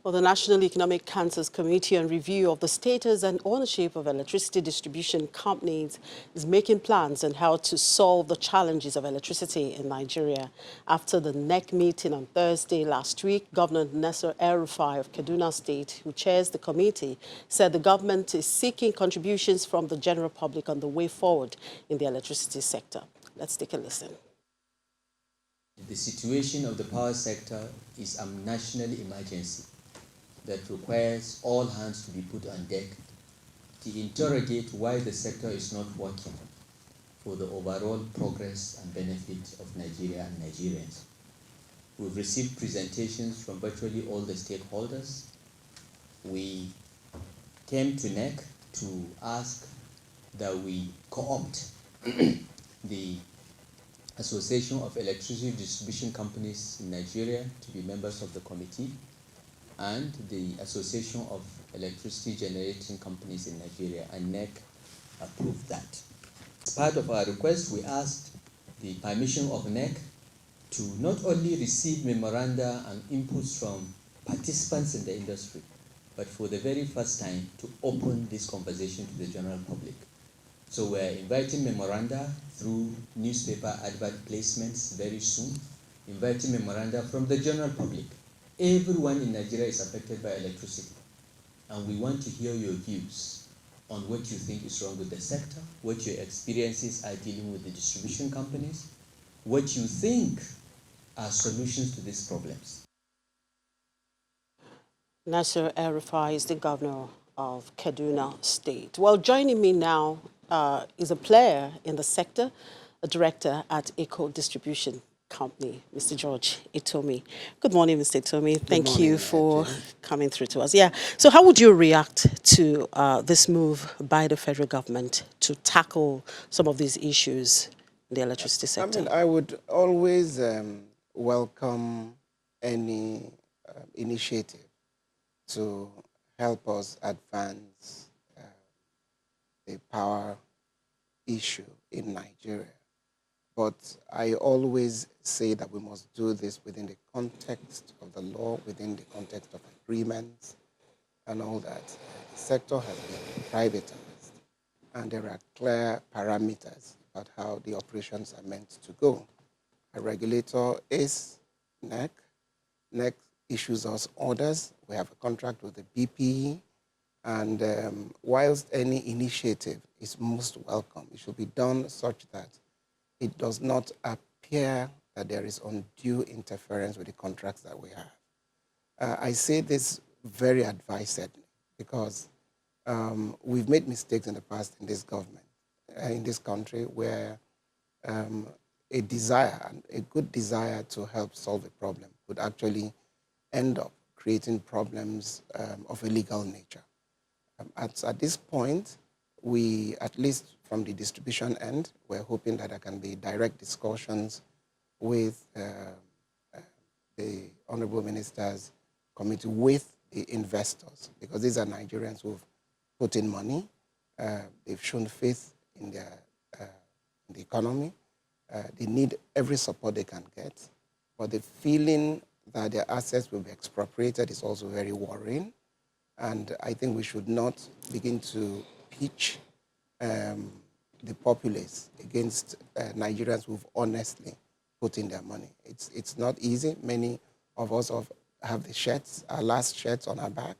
Well, the National Economic Council's Committee on Review of the Status and Ownership of Electricity Distribution Companies is making plans on how to solve the challenges of electricity in Nigeria. After the NEC meeting on Thursday last week, Governor Nasir El-Rufai of Kaduna State, who chairs the committee, said the government is seeking contributions from the general public on the way forward in the electricity sector. Let's take a listen. The situation of the power sector is a national emergency that requires all hands to be put on deck to interrogate why the sector is not working for the overall progress and benefit of Nigeria and Nigerians. We've received presentations from virtually all the stakeholders. We came to NEC to ask that we co-opt the Association of Electricity Distribution Companies in Nigeria to be members of the committee, and the Association of Electricity Generating Companies in Nigeria, and NEC approved that. As part of our request, we asked the permission of NEC to not only receive memoranda and inputs from participants in the industry, but for the very first time to open this conversation to the general public. So we're inviting memoranda through newspaper advert placements very soon, inviting memoranda from the general public. Everyone in Nigeria is affected by electricity, and we want to hear your views on what you think is wrong with the sector, what your experiences are dealing with the distribution companies, what you think are solutions to these problems. Nasir El-Rufai is the governor of Kaduna State. Well, joining me now is a player in the sector, a director at Eco Distribution Company, Mr. George Itomi. Good morning, Mr. Itomi. Thank you for coming through to us. Yeah. So how would you react to this move by the federal government to tackle some of these issues in the electricity sector? I mean, I would always welcome any initiative to help us advance the power issue in Nigeria. But I always say that we must do this within the context of the law, within the context of agreements and all that. The sector has been privatized, and there are clear parameters about how the operations are meant to go. A regulator is NEC. NEC issues us orders. We have a contract with the BPE. And whilst any initiative is most welcome, it should be done such that it does not appear that there is undue interference with the contracts that we have. I say this very advisedly because we've made mistakes in the past in this government, in this country, where a good desire to help solve a problem could actually end up creating problems of a legal nature. At this point, we, at least from the distribution end, we're hoping that there can be direct discussions with the Honorable Minister's Committee, with the investors, because these are Nigerians who've put in money. They've shown faith in the economy. They need every support they can get. But the feeling that their assets will be expropriated is also very worrying. And I think we should not begin to pitch the populace against Nigerians who've honestly put in their money. It's not easy. Many of us have the shirts, our last shirts on our back.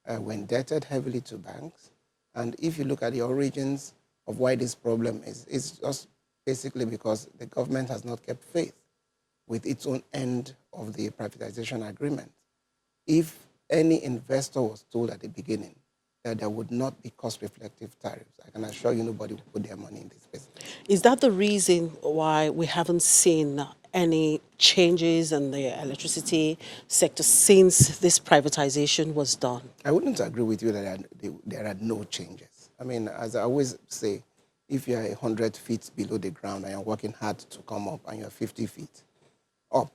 We're indebted heavily to banks. And if you look at the origins of why this problem is, it's just basically because the government has not kept faith with its own end of the privatization agreement. If any investor was told at the beginning that there would not be cost-reflective tariffs, I can assure you nobody would put their money in this business. Is that the reason why we haven't seen any changes in the electricity sector since this privatization was done? I wouldn't agree with you that there are no changes. I mean, as I always say, if you're 100 feet below the ground and you're working hard to come up and you're 50 feet up,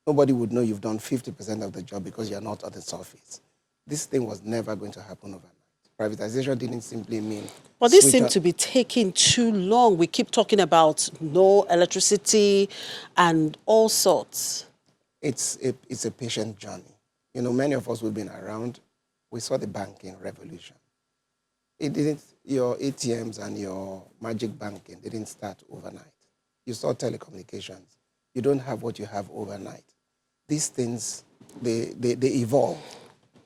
nobody would know you've done 50% of the job because you're not at the surface. This thing was never going to happen overnight. Privatization didn't simply mean... But this seems to be taking too long. We keep talking about no electricity and all sorts. It's a patient journey. You know, many of us who've been around, we saw the banking revolution. It didn't, your ATMs and your magic banking didn't start overnight. You saw telecommunications. You don't have what you have overnight. These things, they evolve.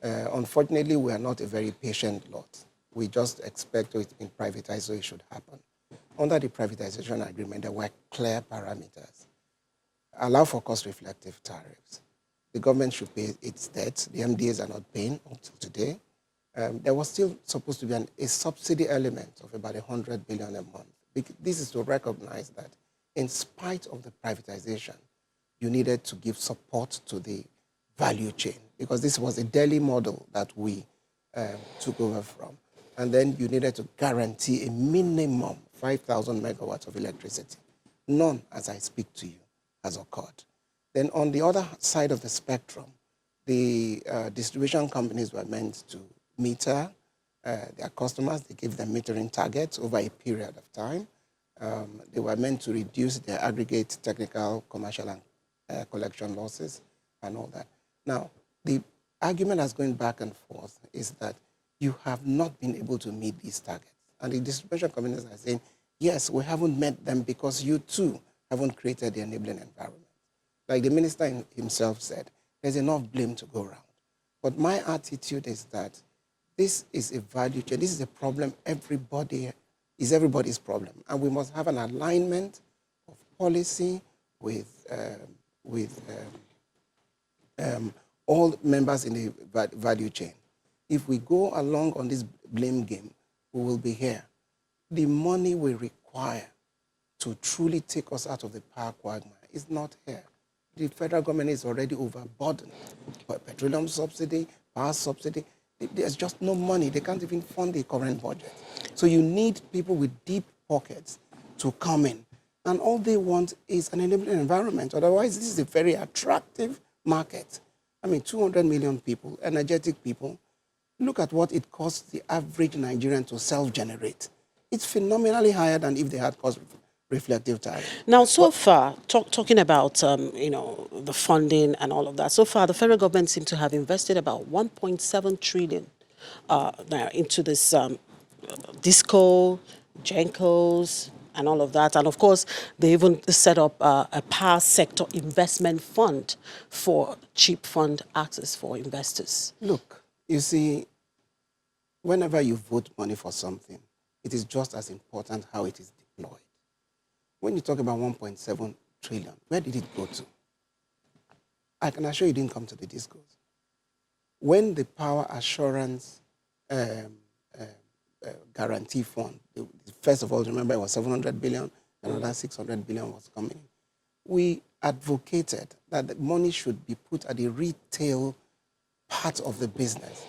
Unfortunately, we are not a very patient lot. We just expect it in privatized, so it should happen. Under the privatization agreement, there were clear parameters. Allow for cost-reflective tariffs. The government should pay its debts. The MDAs are not paying until today. There was still supposed to be a subsidy element of about 100 billion a month. This is to recognize that in spite of the privatization, you needed to give support to the value chain, because this was a Delhi model that we took over from. And then you needed to guarantee a minimum 5,000 megawatts of electricity. None, as I speak to you, has occurred. Then on the other side of the spectrum, the distribution companies were meant to meter their customers. They gave them metering targets over a period of time. They were meant to reduce their aggregate technical, commercial, and collection losses and all that. Now, the argument that's going back and forth is that you have not been able to meet these targets. And the distribution companies are saying, yes, we haven't met them because you too haven't created the enabling environment. Like the minister himself said, there's enough blame to go around. But my attitude is that this is a value chain. This is a problem everybody's problem. And we must have an alignment of policy with all members in the value chain. If we go along on this blame game, we will be here. The money we require to truly take us out of the power quagmire is not here. The federal government is already overburdened by petroleum subsidy, power subsidy. There's just no money. They can't even fund the current budget. So you need people with deep pockets to come in. And all they want is an enabling environment. Otherwise, this is a very attractive market. I mean, 200 million people, energetic people. Look at what it costs the average Nigerian to self-generate. It's phenomenally higher than if they had cost-reflective tariff. Now, so far, talking about the funding and all of that, so far the federal government seems to have invested about 1.7 trillion now into this DISCO, GENCOs, and all of that. And of course, they even set up a power sector investment fund for cheap fund access for investors. Look, you see, whenever you vote money for something, it is just as important how it is deployed. When you talk about 1.7 trillion, where did it go to? I can assure you it didn't come to the DISCOs. When the power assurance guarantee fund, first of all, remember it was 700 billion, another 600 billion was coming. We advocated that the money should be put at the retail part of the business,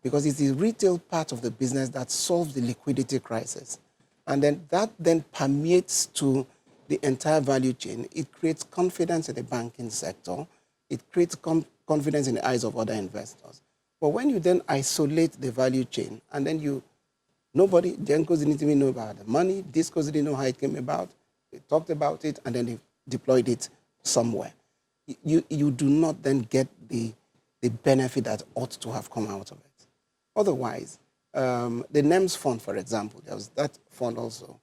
because it's the retail part of the business that solves the liquidity crisis. And then that then permeates to the entire value chain. It creates confidence in the banking sector. It creates confidence in the eyes of other investors. But when you then isolate the value chain, and then nobody, GENCOs didn't even know about the money, DISCOs didn't know how it came about, they talked about it, and then they deployed it somewhere. You do not then get the benefit that ought to have come out of it. Otherwise, the NEMS fund, for example, there was that fund also.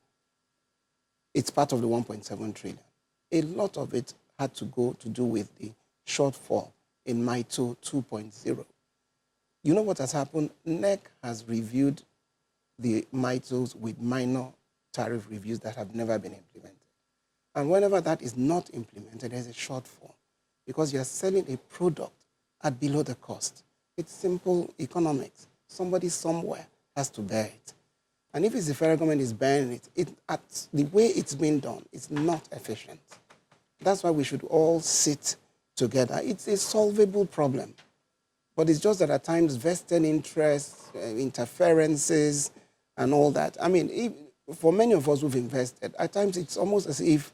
It's part of the 1.7 trillion. A lot of it had to do with the shortfall in MITO 2.0. You know what has happened? NEC has reviewed the MITOs with minor tariff reviews that have never been implemented. And whenever that is not implemented, there's a shortfall, because you're selling a product at below the cost. It's simple economics. Somebody somewhere has to bear it. And if it's the federal government is bearing it, the way it's been done, it's not efficient. That's why we should all sit together. It's a solvable problem. But it's just that at times vested interests, interferences, and all that. I mean, for many of us who've invested, at times it's almost as if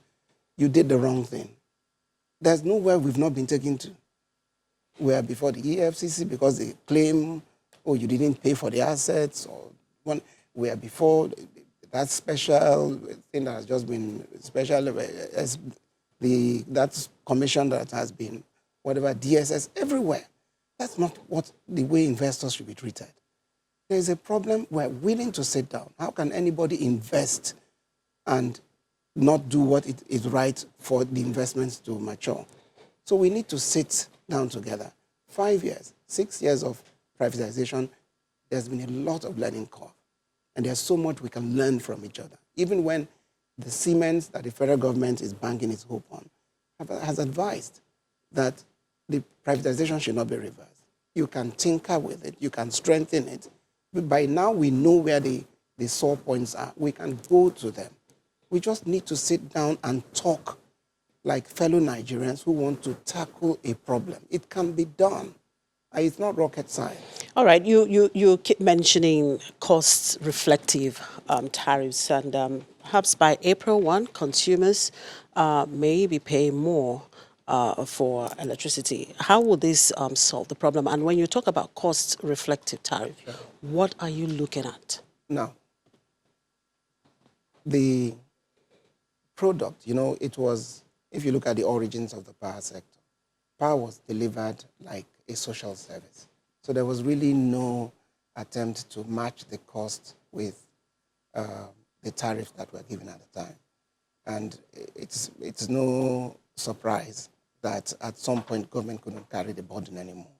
you did the wrong thing. There's nowhere we've not been taken to. We are before the EFCC because they claim, oh, you didn't pay for the assets, or we are before that special thing that has just been special, that commission that has been, whatever, DSS, everywhere. That's not the way investors should be treated. There is a problem. We're willing to sit down. How can anybody invest and not do what is right for the investments to mature? So we need to sit down together. 5 years, 6 years of privatization, there's been a lot of learning curve. And there's so much we can learn from each other. Even when the Siemens that the federal government is banking its hope on has advised that the privatization should not be reversed. You can tinker with it, you can strengthen it. But by now we know where the sore points are. We can go to them. We just need to sit down and talk like fellow Nigerians who want to tackle a problem. It can be done. It's not rocket science. All right, you keep mentioning cost-reflective tariffs, and perhaps by April 1, consumers may be paying more for electricity. How will this solve the problem? And when you talk about cost-reflective tariff, what are you looking at? Now, the product, it was, if you look at the origins of the power sector, power was delivered like a social service. So there was really no attempt to match the cost with the tariffs that were given at the time. And it's no surprise that at some point government couldn't carry the burden anymore.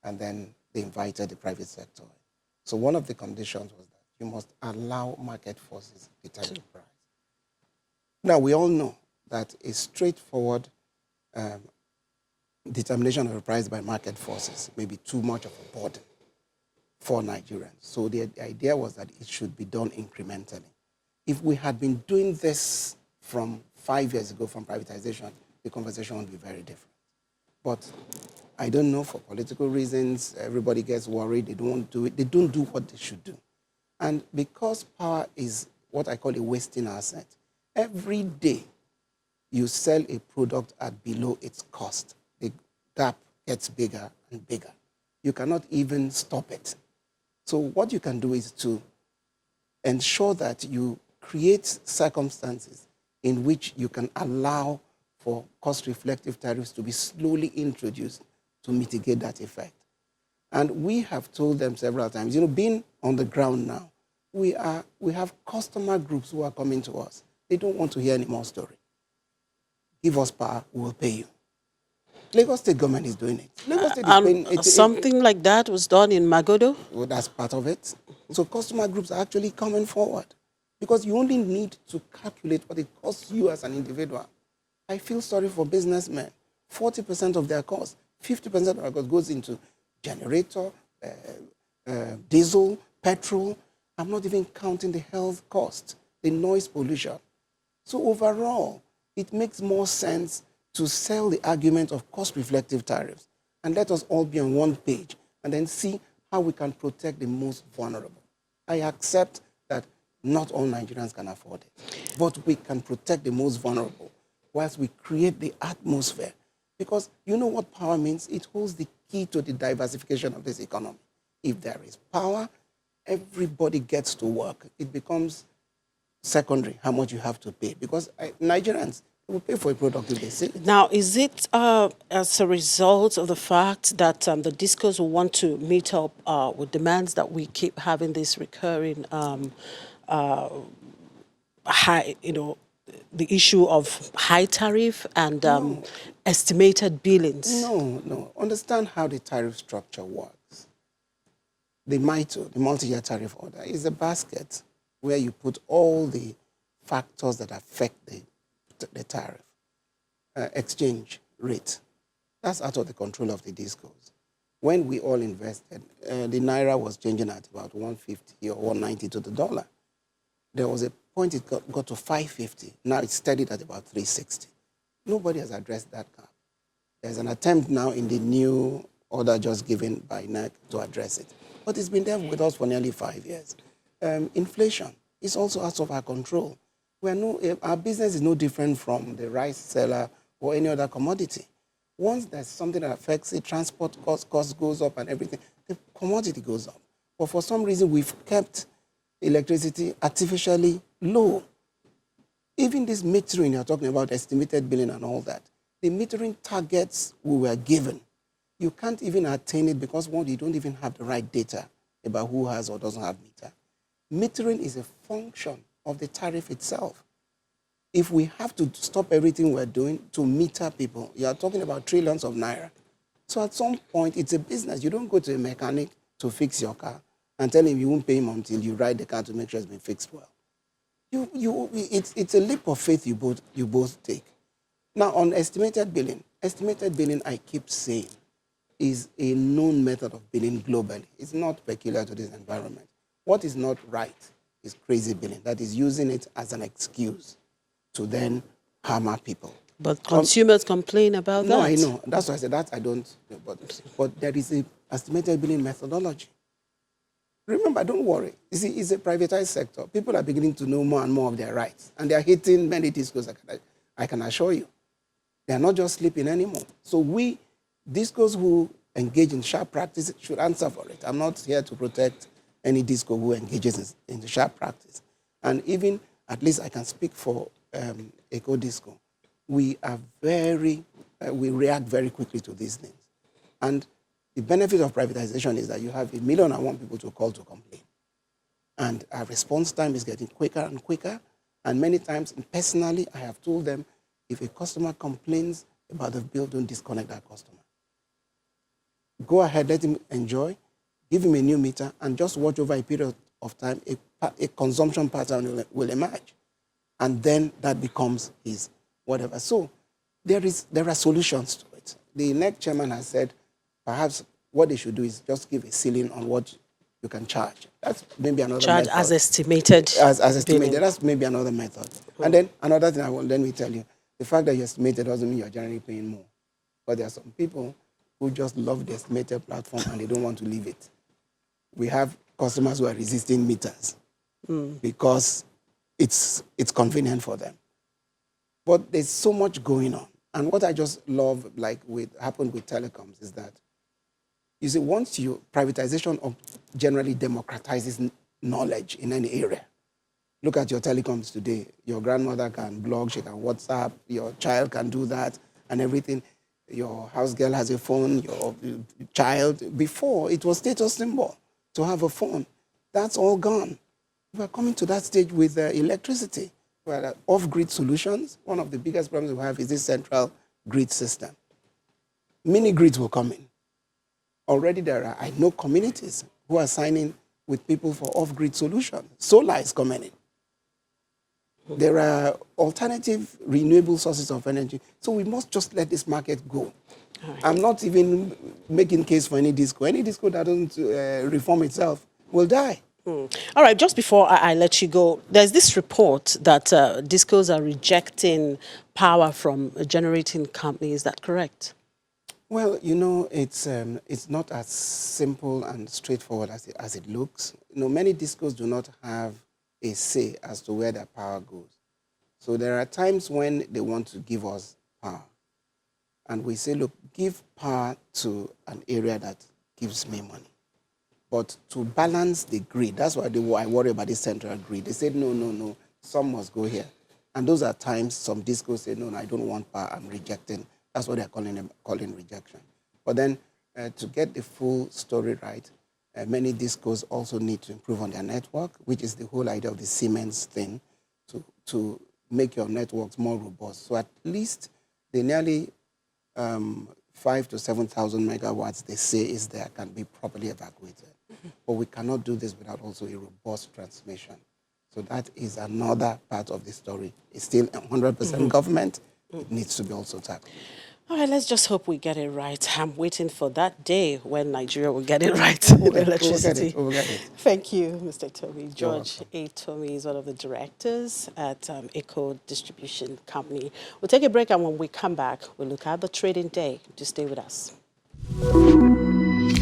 And then they invited the private sector. So one of the conditions was that you must allow market forces to determine the price. Now, we all know that a straightforward determination of a price by market forces may be too much of a burden for Nigerians. So the idea was that it should be done incrementally. If we had been doing this from 5 years ago from privatization, the conversation would be very different. But I don't know, for political reasons, everybody gets worried, they don't want to do it, they don't do what they should do. And because power is what I call a wasting asset, every day you sell a product at below its cost, the gap gets bigger and bigger. You cannot even stop it. So what you can do is to ensure that you create circumstances in which you can allow for cost-reflective tariffs to be slowly introduced to mitigate that effect. And we have told them several times, being on the ground now, we have customer groups who are coming to us. They don't want to hear any more story. Give us power, we will pay you. Lagos State government is doing it. Lagos State is paying it. Something like that was done in Magodo? Well, that's part of it. So customer groups are actually coming forward because you only need to calculate what it costs you as an individual. I feel sorry for businessmen. 40% of their cost, 50% of their cost goes into generator, diesel, petrol. I'm not even counting the health cost, the noise pollution. So overall, it makes more sense to sell the argument of cost-reflective tariffs and let us all be on one page and then see how we can protect the most vulnerable. I accept that not all Nigerians can afford it, but we can protect the most vulnerable whilst we create the atmosphere. Because you know what power means? It holds the key to the diversification of this economy. If there is power, everybody gets to work. It becomes secondary how much you have to pay because Nigerians will pay for a product if they see it. Now, is it as a result of the fact that the discos will want to meet up with demands that we keep having this recurring high, the issue of high tariff and estimated billings? No. Understand how the tariff structure works. The MITO, the multi-year tariff order, is a basket where you put all the factors that affect the tariff. Exchange rate, that's out of the control of the discos. When we all invested, the Naira was changing at about 150 or 190 to the dollar. There was a point it got to 550. Now it's steadied at about 360. Nobody has addressed that gap. There's an attempt now in the new order just given by NEC to address it. But it's been there with us for nearly 5 years. Inflation is also out of our control. Our business is no different from the rice seller or any other commodity. Once there's something that affects it, transport cost goes up and everything, the commodity goes up. But for some reason, we've kept electricity artificially low. Even this metering, you're talking about estimated billing and all that, the metering targets we were given You can't even attain it because, one, you don't even have the right data about who has or doesn't have meter. Metering is a function of the tariff itself. If we have to stop everything we're doing to meter people, you are talking about trillions of naira. So at some point, it's a business. You don't go to a mechanic to fix your car and tell him you won't pay him until you ride the car to make sure it's been fixed well. It's a leap of faith you both take. Now, on estimated billing, I keep saying, is a known method of billing globally. It's not peculiar to this environment. What is not right is crazy billing, that is using it as an excuse to then hammer people. But consumers complain about that. No, I know. That's why I said that I don't. But there is a estimated billing methodology. Remember, don't worry. You see, it's a privatized sector. People are beginning to know more and more of their rights. And they are hitting many discos, I can assure you. They are not just sleeping anymore. So we, discos who engage in sharp practice, should answer for it. I'm not here to protect any disco who engages in the sharp practice. And even, at least I can speak for Eco Disco, we are we react very quickly to these things. And the benefit of privatization is that you have 1,000,001 people to call to complain. And our response time is getting quicker and quicker. And many times, personally, I have told them, if a customer complains about the bill, don't disconnect that customer. Go ahead, let him enjoy, give him a new meter, and just watch over a period of time, a consumption pattern will emerge. And then that becomes his whatever. So there are solutions to it. The NEC chairman has said, perhaps what they should do is just give a ceiling on what you can charge. That's maybe another charge method. as estimated. As estimated. Billing. That's maybe another method. And then another thing let me tell you, the fact that you estimated doesn't mean you're generally paying more. But there are some people who just love the estimated platform and they don't want to leave it. We have customers who are resisting meters because it's convenient for them. But there's so much going on. And what I just love, like happened with telecoms, is that, you see, once privatization generally democratizes knowledge in any area. Look at your telecoms today. Your grandmother can blog, she can WhatsApp, your child can do that and everything. Your house girl has a phone, your child. Before, it was status symbol to have a phone. That's all gone. We're coming to that stage with electricity. Where off-grid solutions, one of the biggest problems we have is this central grid system. Mini grids will come in. Already I know communities who are signing with people for off-grid solutions. Solar is coming in. There are alternative renewable sources of energy. So we must just let this market go. Right. I'm not even making case for any disco. Any disco that doesn't reform itself will die. All right, just before I let you go, there's this report that discos are rejecting power from generating companies. Is that correct? Well, you know, it's not as simple and straightforward as it looks. You know, many discos do not have a say as to where their power goes. So there are times when they want to give us power. And we say, look, give power to an area that gives me money. But to balance the grid, that's why I worry about this central grid. They said, no, some must go here. And those are times some discos say, no, I don't want power, I'm rejecting. That's what they're calling rejection. But then to get the full story right, many discos also need to improve on their network, which is the whole idea of the Siemens thing, to make your networks more robust. So at least the nearly 5,000 to 7,000 megawatts they say is there can be properly evacuated. But we cannot do this without also a robust transmission. So that is another part of the story. It's still 100% government. It needs to be also tackled. All right, let's just hope we get it right. I'm waiting for that day when Nigeria will get it right in electricity. We'll get it. Thank you, Mr. Tomi. George A. Tomi is one of the directors at Eco Distribution Company. We'll take a break, and when we come back, we'll look at the trading day. Just stay with us.